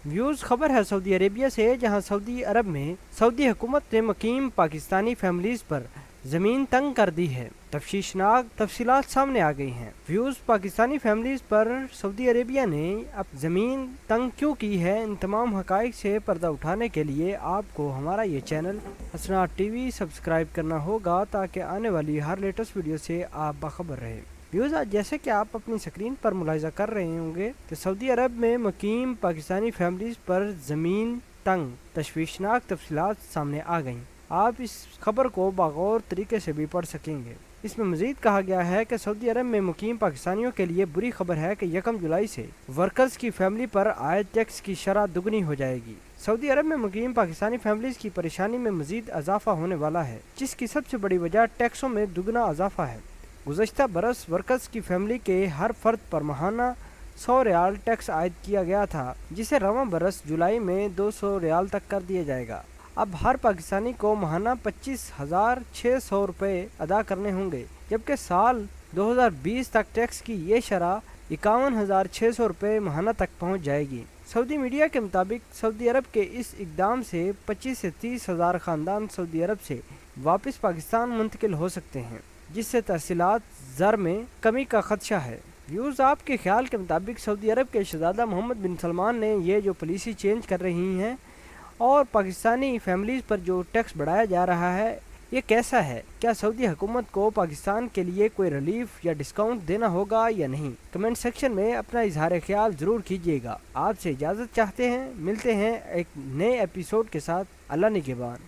Views खबर है Saudi Arabia से, जहां सऊदी अरब में सऊदी हुकूमत ने मुकीम पाकिस्तानी फैमिलीज़ पर ज़मीन तंग कर दी है। तफ्तीशनाक तफसीलात सामने आ गई हैं। व्यूज़ पाकिस्तानी फैमिलीज़ पर सऊदी अरेबिया ने अब ज़मीन तंग क्यों की है, इन तमाम हक़ाइक़ से पर्दा उठाने के लिए आपको हमारा ये चैनल हसनात टीवी सब्सक्राइब करना होगा, ताकि आने वाली हर लेटेस्ट वीडियो से आप बाखबर रहे। व्यूज़, आज जैसे कि आप अपनी स्क्रीन पर मुलाहिज़ा कर रहे होंगे कि सऊदी अरब में मुकीम पाकिस्तानी फैमिलीज़ पर ज़मीन तंग, तशवीशनाक तफसीलात सामने आ गईं। आप इस खबर को बागौर तरीके से भी पढ़ सकेंगे। इसमें मज़ीद कहा गया है कि सऊदी अरब में मुकीम पाकिस्तानियों के लिए बुरी खबर है कि 1 जुलाई से वर्कर्स की फैमिली पर आयद टैक्स की शरह दुगनी हो जाएगी। सऊदी अरब में मुकीम पाकिस्तानी फैमिलीज़ की परेशानी में मज़ीद इजाफा होने वाला है, जिसकी सबसे बड़ी वजह टैक्सों में दुगना इजाफा है। गुज़श्ता बरस वर्कर्स की फैमिली के हर फर्द पर माहाना 100 रियाल टैक्स आयद किया गया था, जिसे रवां बरस जुलाई में 200 रियाल तक कर दिया जाएगा। अब हर पाकिस्तानी को माहाना 25,600 रुपये अदा करने होंगे, जबकि साल 2020 तक टैक्स की ये शरह 51,600 रुपये माहाना तक पहुँच जाएगी। सऊदी मीडिया के मुताबिक सऊदी अरब के इस इकदाम से 25 से 30 हज़ार ख़ानदान सऊदी अरब से वापस पाकिस्तान मुंतकिल हो सकते हैं, जिससे तहसीलात ज़र में कमी का खदशा है। व्यूज़, आपके ख्याल के मुताबिक सऊदी अरब के शहज़ादा मोहम्मद बिन सलमान ने ये जो पॉलिसी चेंज कर रही हैं और पाकिस्तानी फैमिलीज़ पर जो टैक्स बढ़ाया जा रहा है, ये कैसा है? क्या सऊदी हुकूमत को पाकिस्तान के लिए कोई रिलीफ या डिस्काउंट देना होगा या नहीं? कमेंट सेक्शन में अपना इजहार ख्याल ज़रूर कीजिएगा। आपसे इजाज़त चाहते हैं, मिलते हैं एक नए एपिसोड के साथ। अल्लाह निगहबान।